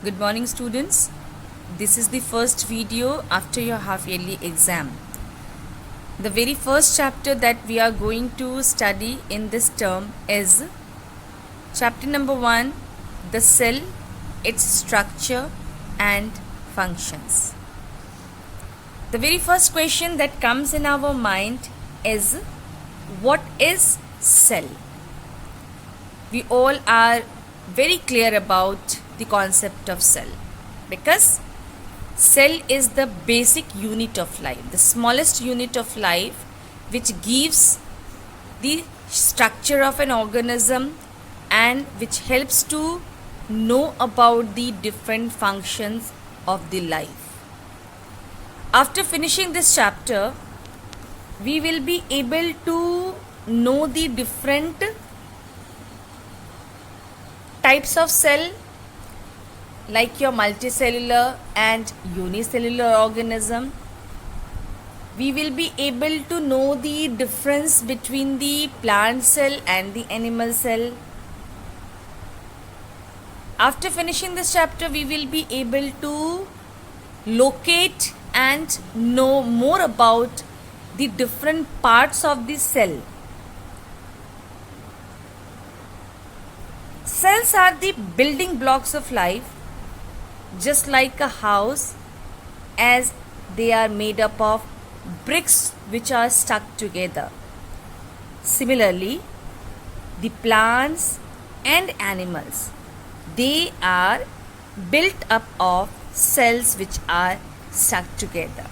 Good morning, students. This is the first video after your half yearly exam. The very first chapter that we are going to study in this term is chapter number 1, the cell, its structure and functions. The very first question that comes in our mind is, what is cell? We all are very clear about the concept of cell, because cell is the basic unit of life, the smallest unit of life, which gives the structure of an organism and which helps to know about the different functions of the life. After finishing this chapter, we will be able to know the different types of cell, like your multicellular and unicellular organism. We will be able to know the difference between the plant cell and the animal cell. After finishing this chapter, we will be able to locate and know more about the different parts of the cell. Cells are the building blocks of life, just like a house, as they are made up of bricks which are stuck together. Similarly, the plants and animals, they are built up of cells which are stuck together.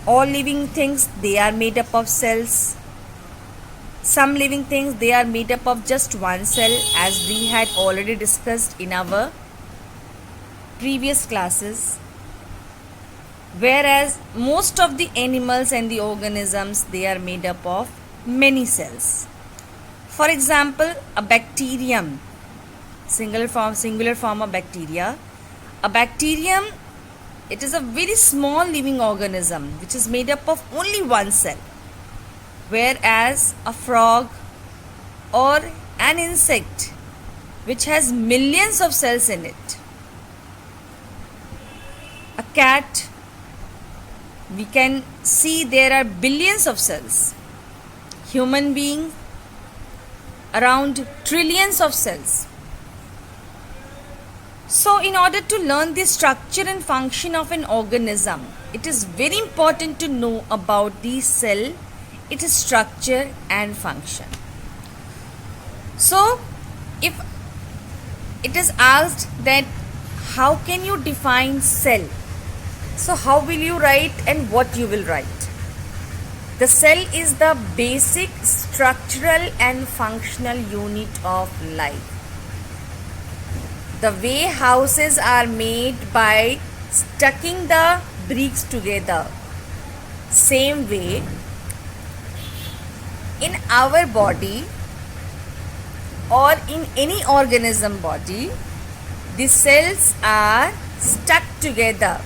All living things, they are made up of cells. Some living things, they are made up of just one cell, as we had already discussed in our previous classes, whereas most of the animals and the organisms, they are made up of many cells. For example, a bacterium, singular form of bacteria. A bacterium, it is a very small living organism which is made up of only one cell, whereas a frog or an insect which has millions of cells in it. A cat, we can see there are billions of cells. Human being, around trillions of cells. So in order to learn the structure and function of an organism, it is very important to know about the cell, its structure and function. So if it is asked that how can you define cell, so how will you write and what you will write? The cell is the basic structural and functional unit of life. The way houses are made by stucking the bricks together, same way in our body or in any organism body, the cells are stuck together.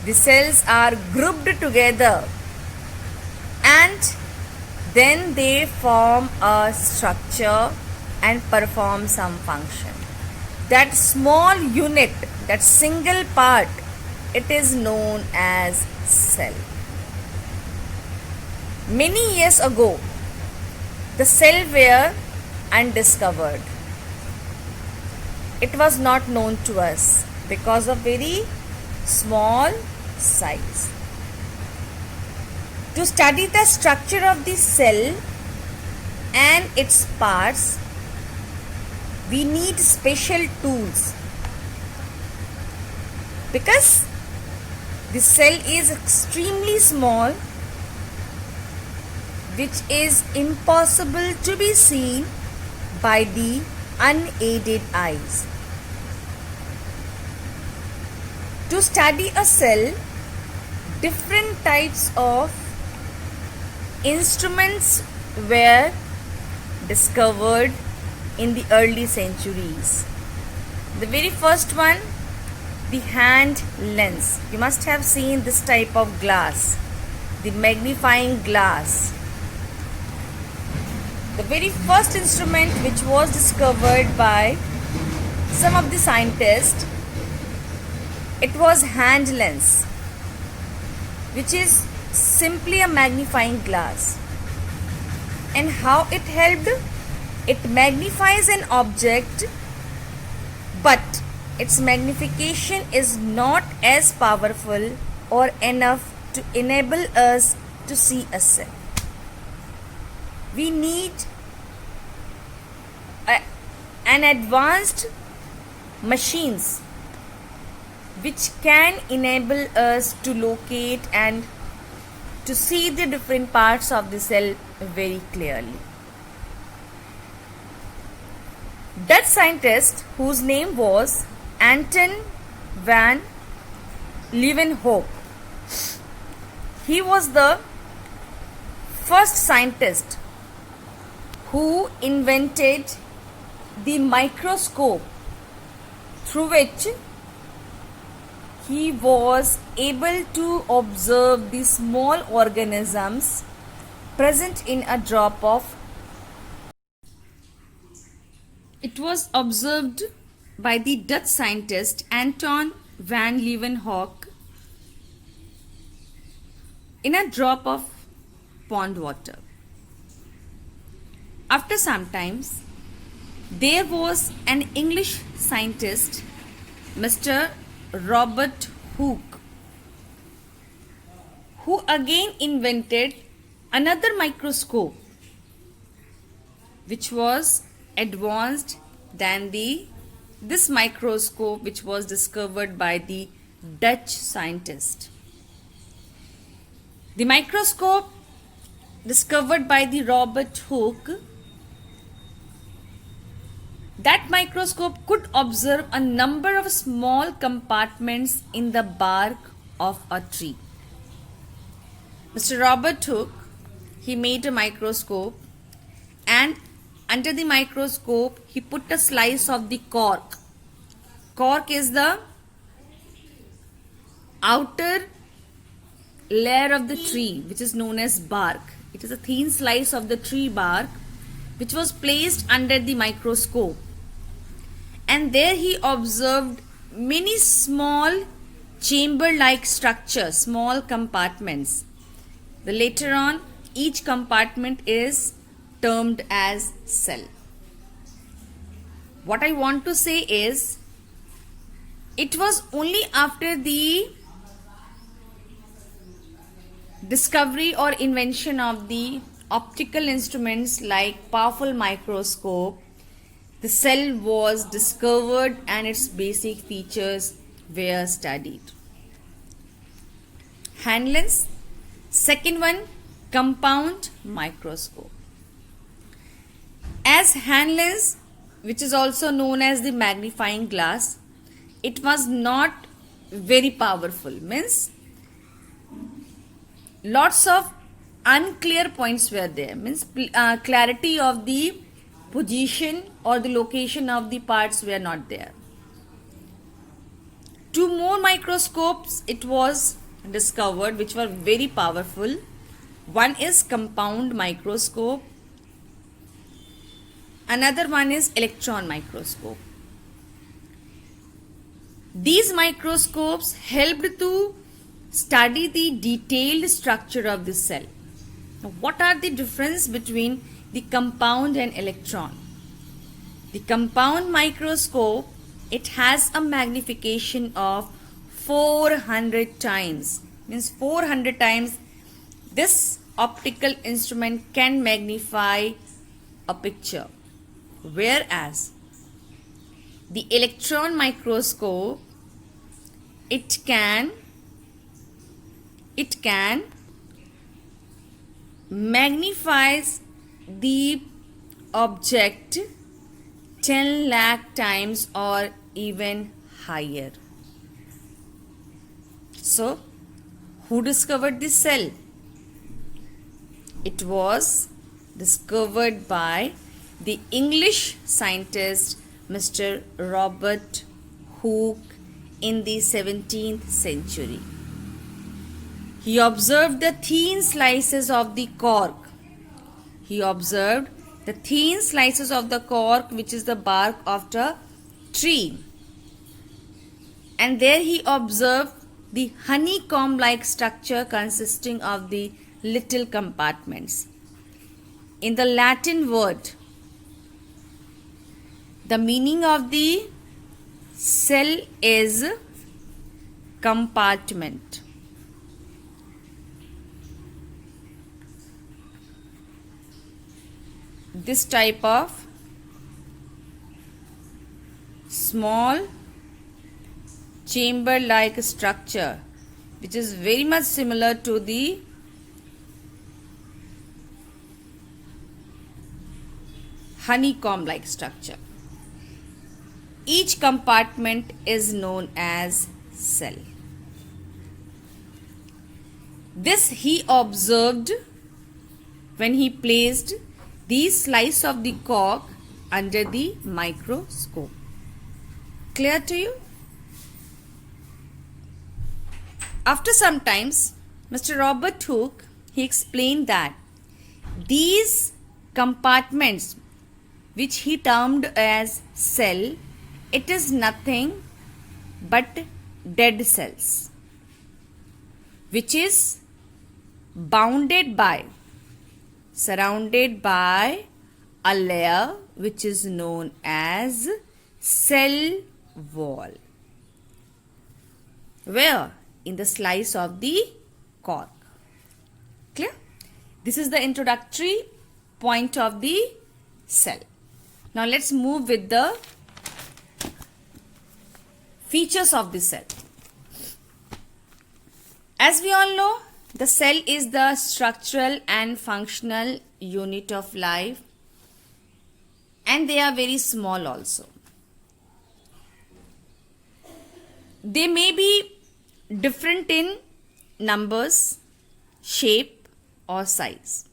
The cells are grouped together and then they form a structure and perform some function. That small unit, that single part, it is known as cell. Many years ago, the cell were undiscovered. It was not known to us because of very small size. To study the structure of the cell and its parts, we need special tools, because the cell is extremely small, which is impossible to be seen by the unaided eyes. To study a cell, different types of instruments were discovered in the early centuries. The very first one, the hand lens. You must have seen this type of glass, the magnifying glass. The very first instrument which was discovered by some of the scientists, it was hand lens, which is simply a magnifying glass. And how it helped? It magnifies an object, but its magnification is not as powerful or enough to enable us to see a cell. We need an advanced machines which can enable us to locate and to see the different parts of the cell very clearly. Dutch scientist whose name was Anton van Leeuwenhoek. He was the first scientist who invented the microscope, through which he was able to observe the small organisms present in a drop of. It was observed by the Dutch scientist Anton van Leeuwenhoek in a drop of pond water. After some times, there was an English scientist, Mr. Robert Hooke, who again invented another microscope which was advanced than this microscope which was discovered by the Dutch scientist. The microscope discovered by the Robert Hooke, that microscope could observe a number of small compartments in the bark of a tree. Mr. Robert Hooke, he made a microscope, and under the microscope he put a slice of the cork. Cork is the outer layer of the tree which is known as bark. It is a thin slice of the tree bark which was placed under the microscope, and there he observed many small chamber-like structures, small compartments. Later on, each compartment is termed as cell. What I want to say is, it was only after the discovery or invention of the optical instruments like powerful microscope, the cell was discovered and its basic features were studied. Hand lens. Second one, compound microscope. As hand lens, which is also known as the magnifying glass, it was not very powerful. Means lots of unclear points were there. Means clarity of the position or the location of the parts were not there. Two more microscopes it was discovered which were very powerful. One is compound microscope. Another one is electron microscope. These microscopes helped to study the detailed structure of the cell. Now, what are the difference between the compound and electron? The compound microscope, it has a magnification of 400 times. Means 400 times this optical instrument can magnify a picture. Whereas the electron microscope, it can magnifies the object 10 lakh times or even higher. So, who discovered this cell? It was discovered by the English scientist Mr. Robert Hooke in the 17th century. He observed the thin slices of the cork. He observed the thin slices of the cork, which is the bark of the tree, and there he observed the honeycomb-like structure consisting of the little compartments. In the Latin word, the meaning of the cell is compartment. This type of small chamber-like structure, which is very much similar to the honeycomb-like structure. Each compartment is known as cell. This he observed when he placed the slice of the cork under the microscope. Clear to you? After some times, Mr. Robert Hooke, he explained that these compartments, which he termed as cell, it is nothing but dead cells, which is surrounded by a layer which is known as cell wall. Where? In the slice of the cork. Clear? This is the introductory point of the cell. Now let's move with the features of the cell. As we all know, the cell is the structural and functional unit of life, and they are very small also. They may be different in numbers, shape or size.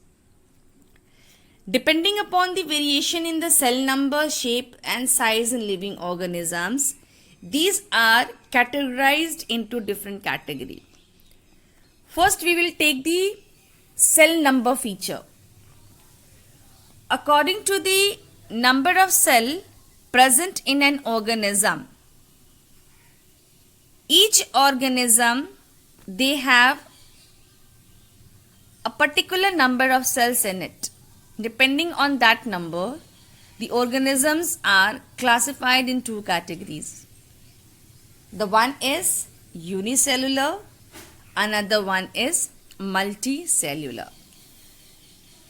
Depending upon the variation in the cell number, shape and size in living organisms, these are categorized into different categories. First, we will take the cell number feature. According to the number of cells present in an organism, each organism, they have a particular number of cells in it. Depending on that number, the organisms are classified in two categories. The one is unicellular, another one is multicellular.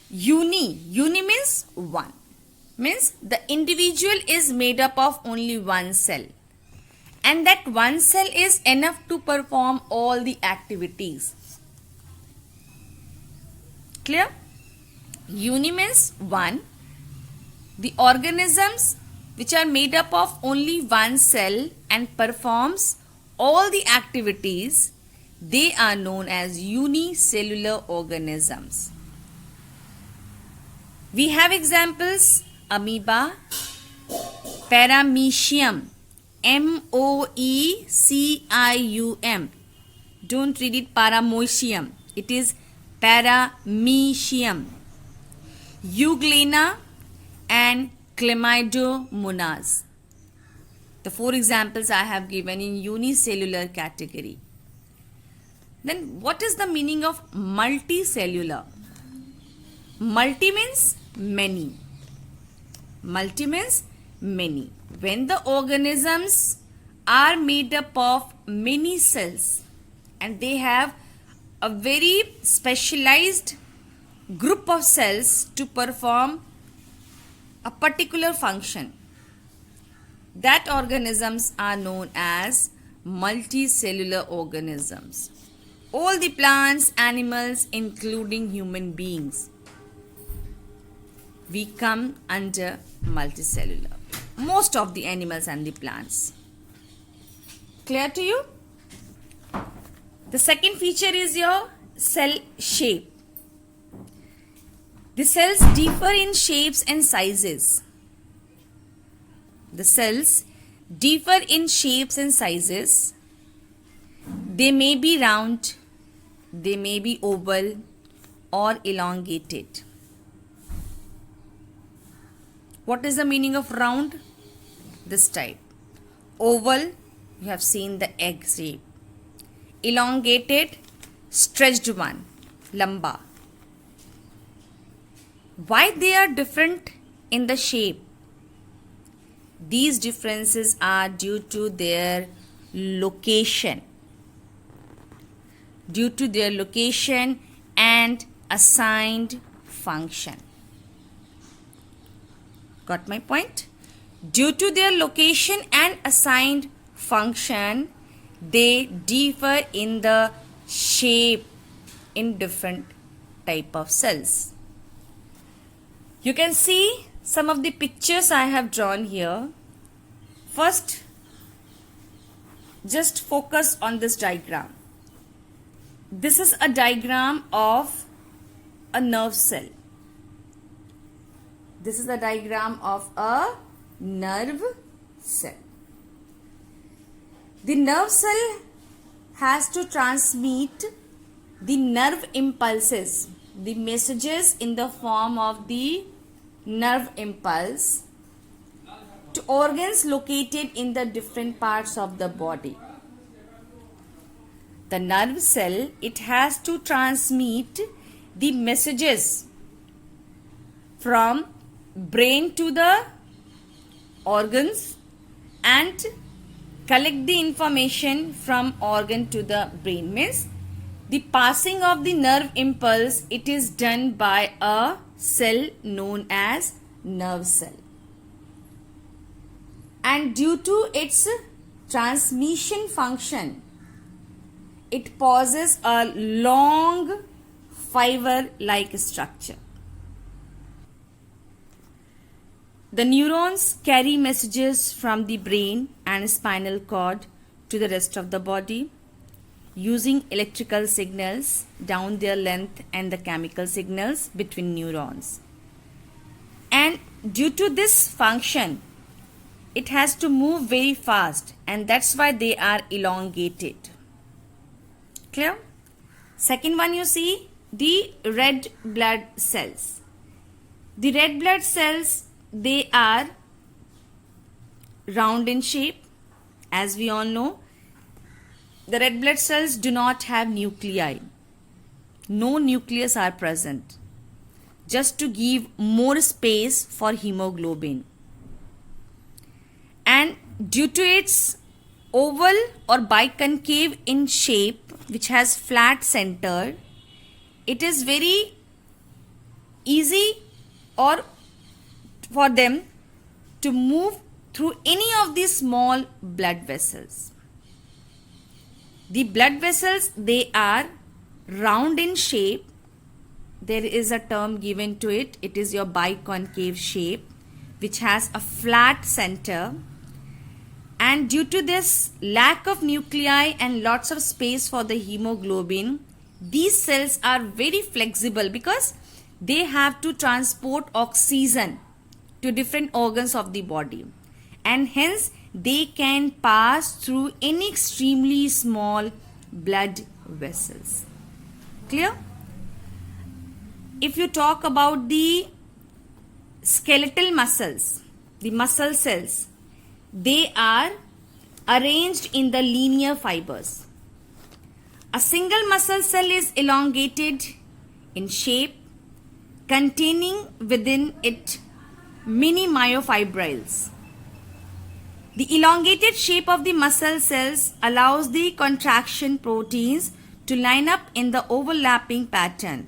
Uni means one. Means the individual is made up of only one cell. And that one cell is enough to perform all the activities. Clear? Uni means one. The organisms which are made up of only one cell and performs all the activities, they are known as unicellular organisms. We have examples: amoeba, paramecium, M-O-E-C-I-U-M. Don't read it paramecium. It is paramecium. Euglena and Chlamydomonas. The four examples I have given in unicellular category. Then what is the meaning of multicellular? Multi means many. Multi means many. When the organisms are made up of many cells and they have a very specialized group of cells to perform a particular function, that organisms are known as multicellular organisms. All the plants, animals, including human beings, we come under multicellular. Most of the animals and the plants. Clear to you? The second feature is your cell shape. The cells differ in shapes and sizes. The cells differ in shapes and sizes. They may be round, they may be oval or elongated. What is the meaning of round? This type. Oval, you have seen the egg shape. Elongated, stretched one, lamba. Why they are different in the shape? These differences are due to their location. Due to their location and assigned function. Got my point? Due to their location and assigned function, they differ in the shape in different type of cells. You can see some of the pictures I have drawn here. First, just focus on this diagram. This is a diagram of a nerve cell. This is a diagram of a nerve cell. The nerve cell has to transmit the nerve impulses, the messages in the form of the nerve impulse to organs located in the different parts of the body. The nerve cell, it has to transmit the messages from brain to the organs and collect the information from organ to the brain. Means the passing of the nerve impulse, it is done by a cell known as nerve cell. And due to its transmission function, it possesses a long fiber-like structure. The neurons carry messages from the brain and spinal cord to the rest of the body using electrical signals down their length and the chemical signals between neurons. And due to this function, it has to move very fast, and that's why they are elongated. Clear? Second one, you see the red blood cells. The red blood cells, they are round in shape. As we all know, the red blood cells do not have nuclei. No nucleus are present, just to give more space for hemoglobin. And due to its oval or biconcave in shape, which has flat center, it is very easy or for them to move through any of these small blood vessels. The blood vessels, they are round in shape. There is a term given to it. It is your biconcave shape, which has a flat center. And due to this lack of nuclei and lots of space for the hemoglobin, these cells are very flexible because they have to transport oxygen to different organs of the body, and hence they can pass through any extremely small blood vessels. Clear? If you talk about the skeletal muscles, the muscle cells, they are arranged in the linear fibers. A single muscle cell is elongated in shape, containing within it many myofibrils. The elongated shape of the muscle cells allows the contraction proteins to line up in the overlapping pattern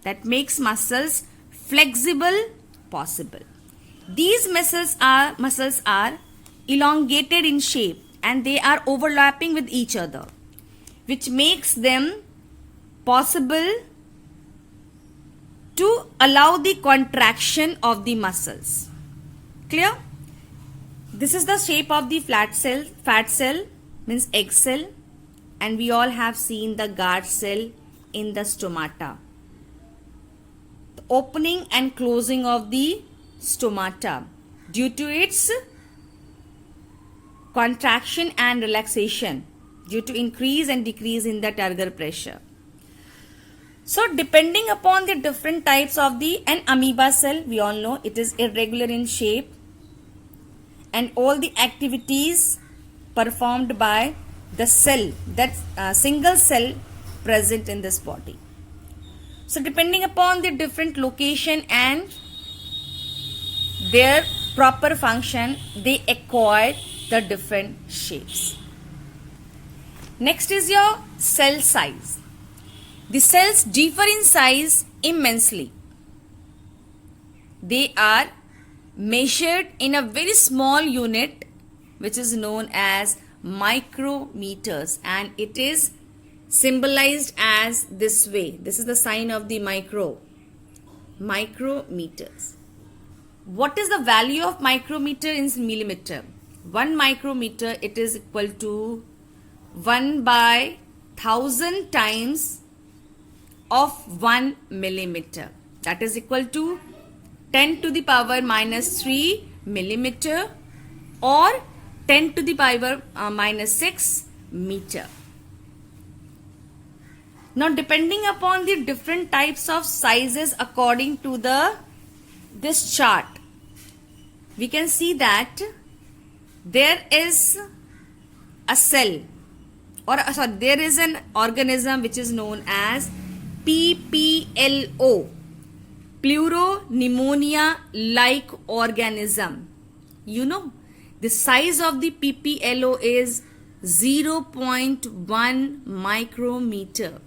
that makes muscles flexible possible. These muscles are elongated in shape and they are overlapping with each other, which makes them possible to allow the contraction of the muscles. Clear? This is the shape of the fat cell means egg cell, and we all have seen the guard cell in the stomata. The opening and closing of the stomata due to its contraction and relaxation due to increase and decrease in the turgor pressure. So depending upon the different types of an amoeba cell, we all know it is irregular in shape, and all the activities performed by the cell, that single cell present in this body. So depending upon the different location and their proper function, they acquire the different shapes. Next is your cell size. The cells differ in size immensely. They are measured in a very small unit which is known as micrometers, and it is symbolized as this way. This is the sign of the micrometers. What is the value of micrometer in millimeter? 1 micrometer, it is equal to 1/1000 times of 1 millimeter. That is equal to 10 to the power minus 3 millimeter or 10 to the power minus 6 meter. Now depending upon the different types of sizes according to this chart, we can see that there is a cell there is an organism which is known as PPLO, Pleuropneumonia-like organism. You know, the size of the PPLO is 0.1 micrometer,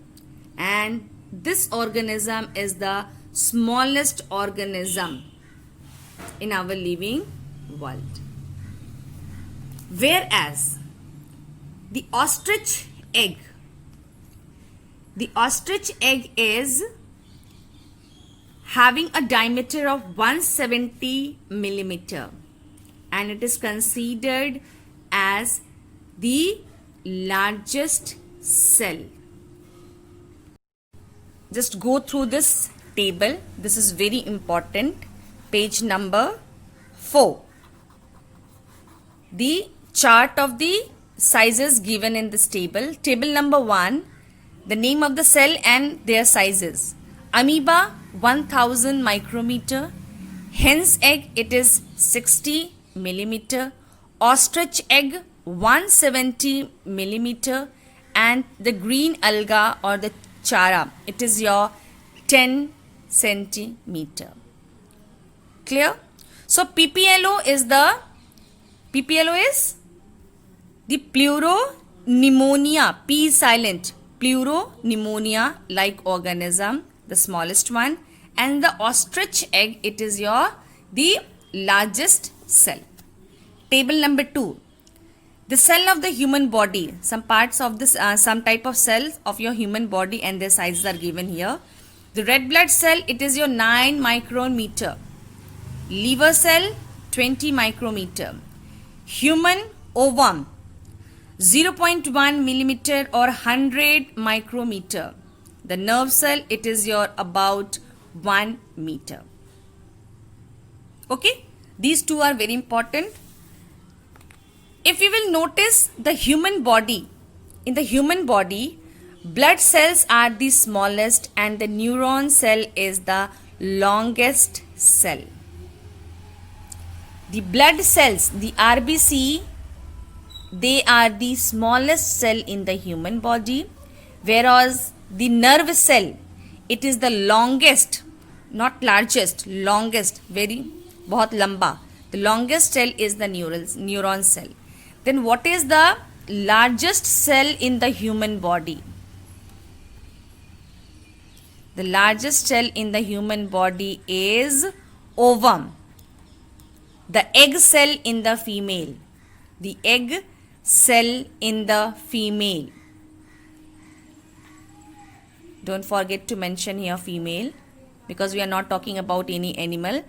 and this organism is the smallest organism in our living world. Whereas the ostrich egg is having a diameter of 170 millimeter, and it is considered as the largest cell. Just go through this table. This is very important. Page number 4. The chart of the sizes given in this table. Table number 1, the name of the cell and their sizes. Amoeba 1000 micrometer, hen's egg it is 60 millimeter, ostrich egg 170 millimeter, and the green alga or the chara, it is your 10 centimeter. Clear? So PPLO is the Pleuropneumonia, P is silent, Pleuropneumonia like organism, the smallest one, and the ostrich egg, it is the largest cell. Table number 2, the cell of the human body. Some parts of this, some type of cells of your human body and their sizes are given here. The red blood cell, it is your 9 micrometer. Liver cell 20 micrometer. Human ovum 0.1 millimeter or 100 micrometer. The nerve cell, it is your about 1 meter. Okay, these two are very important. If you will notice the human body, in the human body, blood cells are the smallest and the neuron cell is the longest cell. The blood cells, the RBC, they are the smallest cell in the human body, whereas the nerve cell, it is the longest, not largest, longest, very, बहुत लंबा. The longest cell is the neuron cell. Then what is the largest cell in the human body? The largest cell in the human body is ovum. The egg cell in the female. The egg cell in the female. Don't forget to mention here female, because we are not talking about any animal.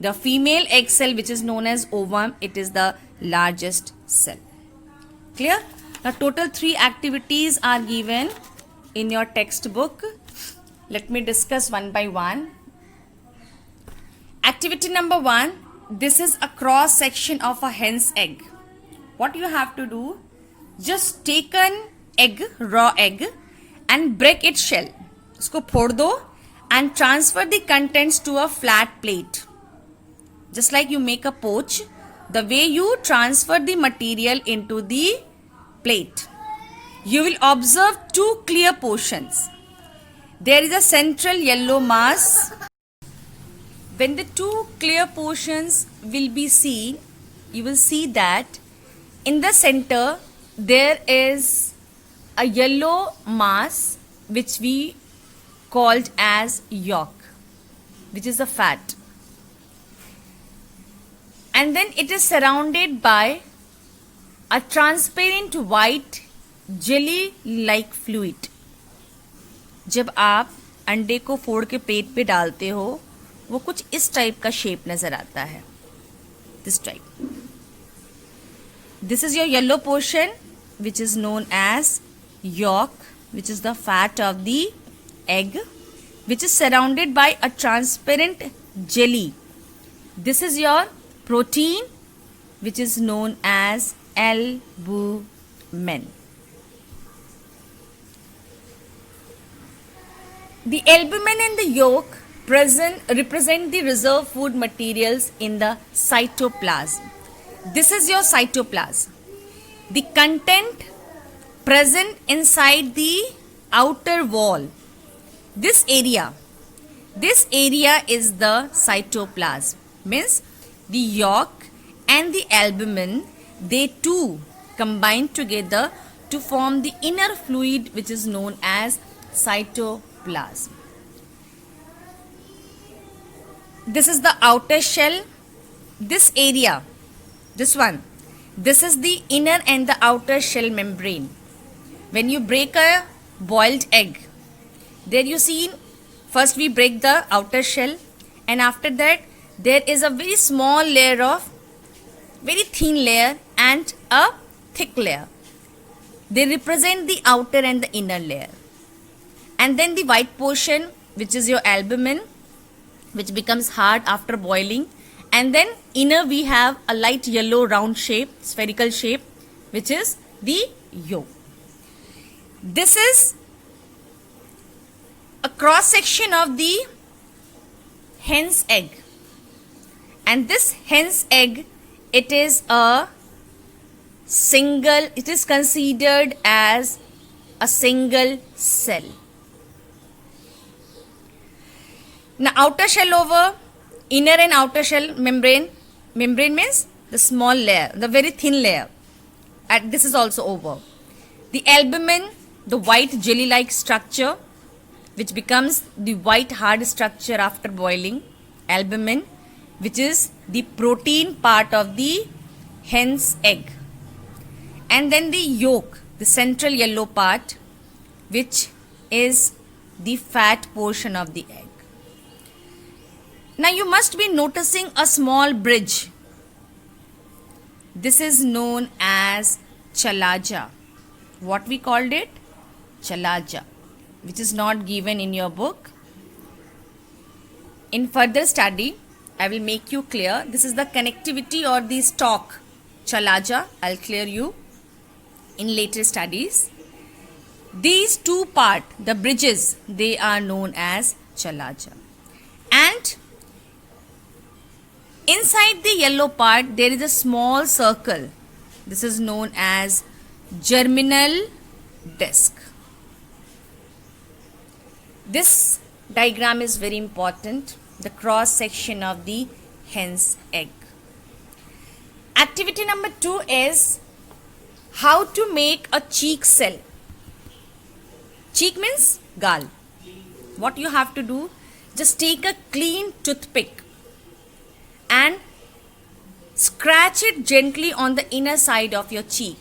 The female egg cell, which is known as ovum, it is the largest cell. Clear? Now total 3 activities are given in your textbook. Let me discuss one by one. Activity number 1, this is a cross section of a hen's egg. What you have to do, just take an egg, raw egg, and break its shell. Usko phod do and transfer the contents to a flat plate. Just like you make a poach, the way you transfer the material into the plate, you will observe two clear portions. There is a central yellow mass. When the two clear portions will be seen, you will see that in the center there is a yellow mass which we called as yolk, which is the fat. And then it is surrounded by a transparent white jelly like fluid. जब आप अंडे को फोड़ के plate पे डालते हो वो कुछ इस टाइप का शेप नजर आता है, this type. This is your yellow portion which is known as yolk, which is the fat of the egg, which is surrounded by a transparent jelly. This is your protein which is known as albumin. The albumin and the yolk represent the reserve food materials in the cytoplasm. This is your cytoplasm. The content present inside the outer wall. This area is the cytoplasm. Means the yolk and the albumin, they two combine together to form the inner fluid which is known as cytoplasm. This is the outer shell. This area, this one, this is the inner and the outer shell membrane. When you break a boiled egg, there you see, first we break the outer shell, and after that there is a very small layer of, very thin layer and a thick layer. They represent the outer and the inner layer. And then the white portion, which is your albumin, which becomes hard after boiling. And then inner we have a light yellow round shape, spherical shape, which is the yolk. This is a cross section of the hen's egg. And this hen's egg, it is considered as a single cell. Now outer shell over, inner and outer shell membrane. Membrane means the small layer, the very thin layer. And this is also over. The albumin, the white jelly-like structure, which becomes the white hard structure after boiling. Albumin, which is the protein part of the hen's egg. And then the yolk, the central yellow part, which is the fat portion of the egg. Now you must be noticing a small bridge. This is known as chalaja. What we called it? Chalaja, which is not given in your book. In further study, I will make you clear. This is the connectivity or the stalk. Chalaja, I'll clear you in later studies. These two parts, the bridges, they are known as chalaja. And inside the yellow part, there is a small circle. This is known as germinal disc. This diagram is very important. The cross section of the hen's egg. Activity number 2 is how to make a cheek cell. Cheek means gal. What you have to do, just take a clean toothpick and scratch it gently on the inner side of your cheek.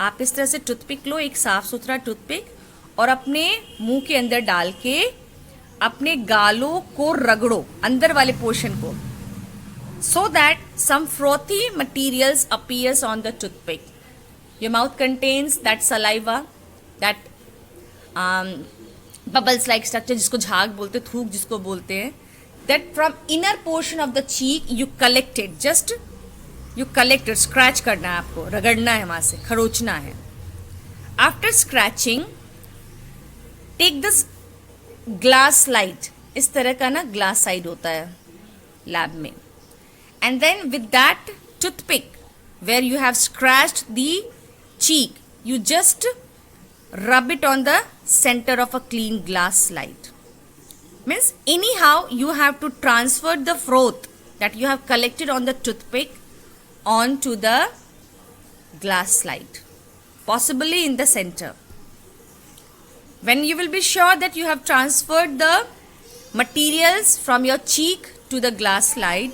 आप इस तरह से toothpick लो, एक साफ सुथरा toothpick, और अपने मुंह के अंदर डाल के अपने गालों को रगड़ो, अंदर वाले पोर्शन को, so that some frothy materials appears on the toothpick. Your mouth contains that saliva, that bubbles like structure, जिसको झाग बोलते, थूक जिसको बोलते हैं. That from inner portion of the cheek you collect it, just you collect it, scratch करना है आपको, रगड़ना है, वहाँ से खरोचना है. After scratching, take this glass slide. इस तरह का ना glass slide होता है लैब में. And then with that toothpick where you have scratched the cheek, you just rub it on the center of a clean glass slide. Means anyhow you have to transfer the froth that you have collected on the toothpick onto the glass slide, possibly in the center. When you will be sure that you have transferred the materials from your cheek to the glass slide,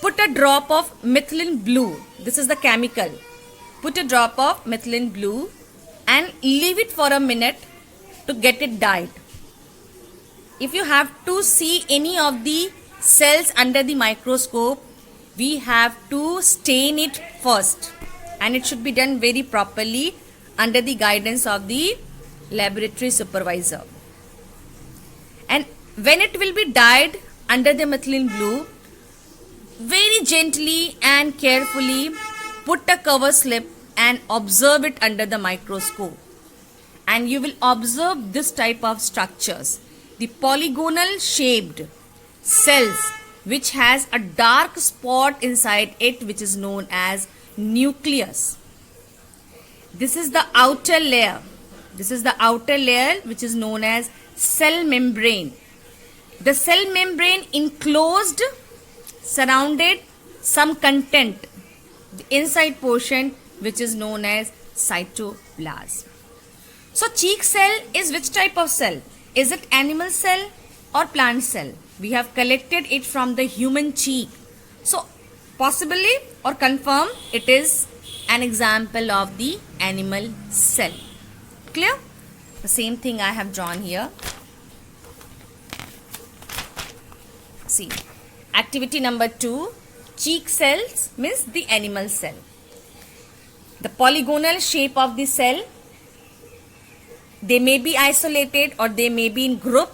put a drop of methylene blue. This is the chemical. Put a drop of methylene blue and leave it for a minute to get it dyed. If you have to see any of the cells under the microscope, we have to stain it first, and it should be done very properly under the guidance of the laboratory supervisor. And when it will be dyed under the methylene blue, very gently and carefully put a cover slip and observe it under the microscope, and you will observe this type of structures, the polygonal shaped cells which has a dark spot inside it which is known as nucleus. This is the outer layer. This is the outer layer which is known as cell membrane. The cell membrane enclosed, surrounded some content, the inside portion which is known as cytoplasm. So cheek cell is which type of cell? Is it animal cell or plant cell? We have collected it from the human cheek. So possibly or confirm it is an example of the animal cell. Clear? The same thing I have drawn here. See, activity number 2, cheek cells means the animal cell. The polygonal shape of the cell, they may be isolated or they may be in group.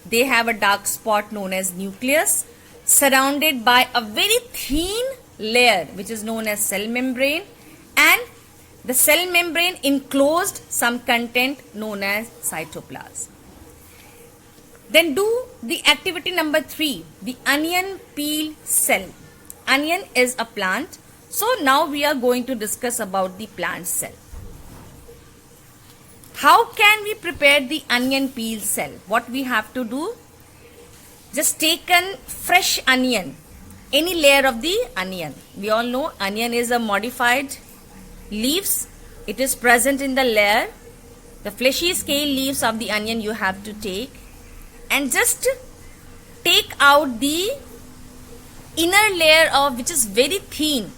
They have a dark spot known as nucleus, surrounded by a very thin layer which is known as cell membrane, and the cell membrane enclosed some content known as cytoplasm. Then do the activity number 3, the onion peel cell. Onion is a plant. So now we are going to discuss about the plant cell. How can we prepare the onion peel cell? What we have to do? Just take a fresh onion, any layer of the onion. We all know onion is a modified leaves. It is present in the layer. The fleshy scale leaves of the onion you have to take, and just take out the inner layer of which is very thin.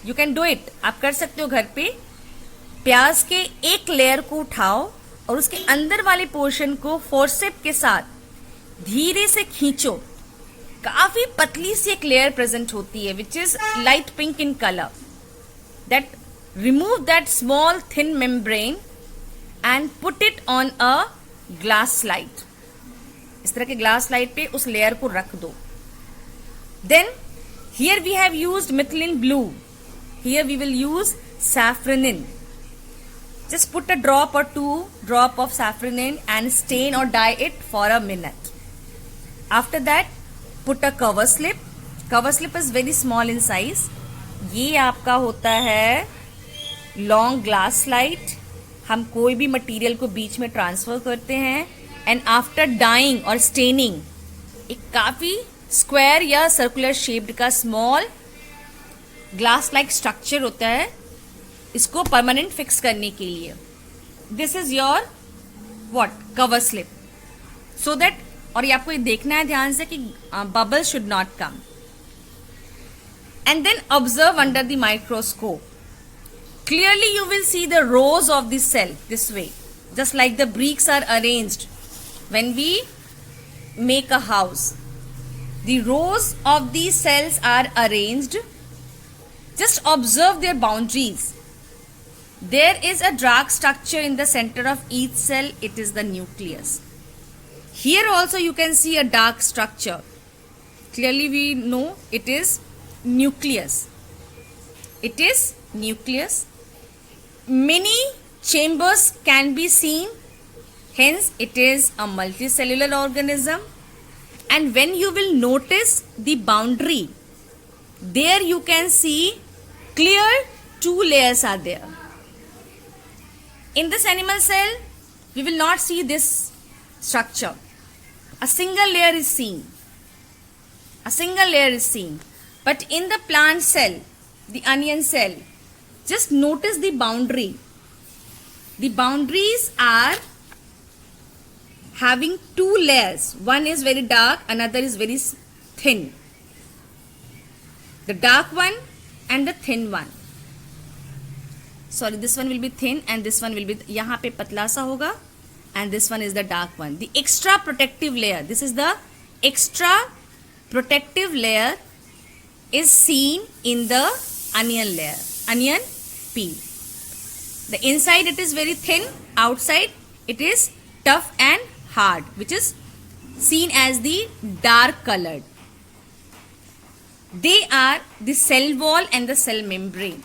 You can do it. आप कर सकते हो घर पे. प्याज के एक layer को उठाओ और उसके अंदर वाले पोर्शन को फोर्सेप के साथ धीरे से खींचो. काफी पतली सी एक लेयर प्रेजेंट होती है which is light pink in colour. That remove that small thin membrane and put it on a glass slide. इस तरह के ग्लास स्लाइड पे उस लेयर को रख दो. Then here we have used methylene blue. Here we will use safranin. Just put a drop or 2 drop of safranin and stain or dye it for a minute. After that, put a cover slip. Cover slip is very small in size. ये आपका होता है long glass slide. हम कोई भी material को बीच में transfer करते हैं, एंड आफ्टर डाइंग और स्टेनिंग एक काफी स्क्वायर या सर्कुलर शेप्ड का स्मॉल ग्लास लाइक स्ट्रक्चर होता है, इसको परमानेंट फिक्स करने के लिए. This is your what cover slip, so that, और ये आपको ये देखना है ध्यान से कि bubble should not come. And then observe under the microscope. Clearly you will see the rows of the cell this way, just like the BRICS are arranged when we make a house. The rows of the cells are arranged. Just observe their boundaries. There is a dark structure in the center of each cell. It is the nucleus. Here also you can see a dark structure. Clearly we know it is nucleus. It is nucleus. Many chambers can be seen. Hence it is a multicellular organism. And when you will notice the boundary, there you can see clear 2 layers are there. In this animal cell, we will not see this structure. A single layer is seen. A single layer is seen. But in the plant cell, the onion cell, just notice the boundary. The boundaries are having 2 layers. One is very dark, another is very thin. The dark one and the thin one. Sorry, this one will be thin and this one will be, यहाँ पे पतला सा होगा, and this one is the dark one. The extra protective layer, this is the extra protective layer is seen in the onion layer, onion peel. The inside it is very thin, outside it is tough and hard, which is seen as the dark colored. They are the cell wall and the cell membrane.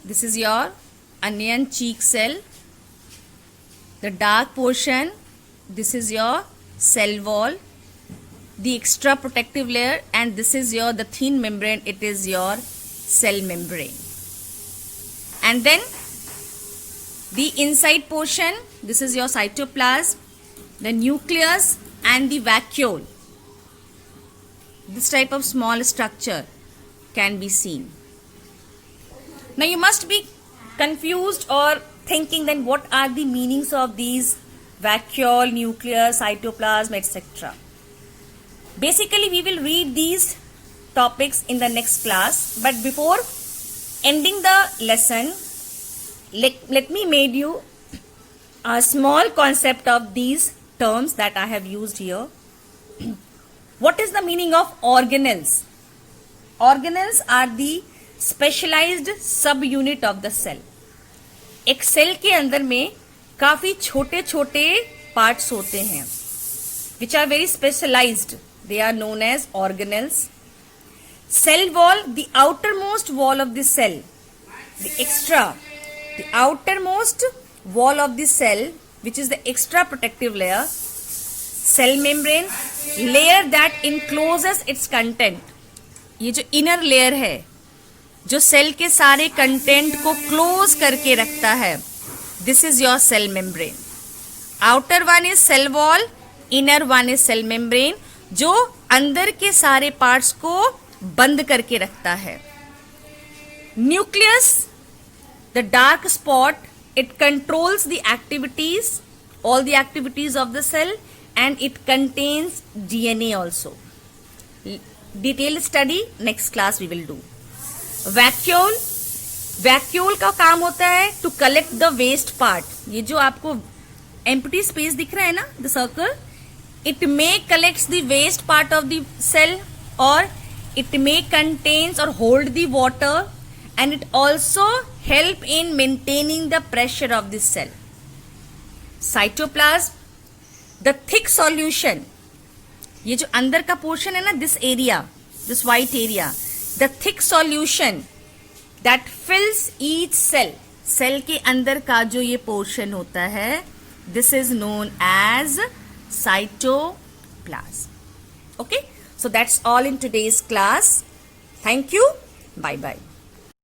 This is your onion cheek cell. The dark portion, this is your cell wall, the extra protective layer, and this is your the thin membrane, it is your cell membrane. And then the inside portion, this is your cytoplasm, the nucleus and the vacuole. This type of small structure can be seen. Now you must be confused or thinking then what are the meanings of these vacuole, nucleus, cytoplasm, etc. Basically we will read these topics in the next class, but before ending the lesson, let me make you a small concept of these terms that I have used here. What is the meaning of organelles? Organelles are the specialized subunit of the cell. एक cell के अंदर में काफी छोटे छोटे parts होते हैं, which are very specialized. They are known as organelles. Cell wall, the outermost wall of the cell, the outermost wall of the cell, which is the extra protective layer. Cell membrane, layer that encloses its content. ये जो inner layer है, जो cell के सारे content को close करके रखता है, this is your cell membrane. Outer one is cell wall, inner one is cell membrane, जो अंदर के सारे पार्ट्स को बंद करके रखता है. Nucleus, the dark spot, it controls the activities, all the activities of the cell, and it contains DNA also. Detail study next class we will do. Vacuole, vacuole का काम होता है to collect the waste part. ये जो आपको empty space दिख रहा है ना, the circle, it may collects the waste part of the cell, और इट मे कंटेन्स और hold the water, and it also help in maintaining the pressure of the cell. Cytoplasm, the thick solution, ये जो अंदर का portion है ना, this area, this white area, the thick solution that fills each cell. Cell के अंदर का जो ये पोर्शन होता है, this is known as cytoplasm. Okay, so that's all in today's class. Thank you. Bye bye.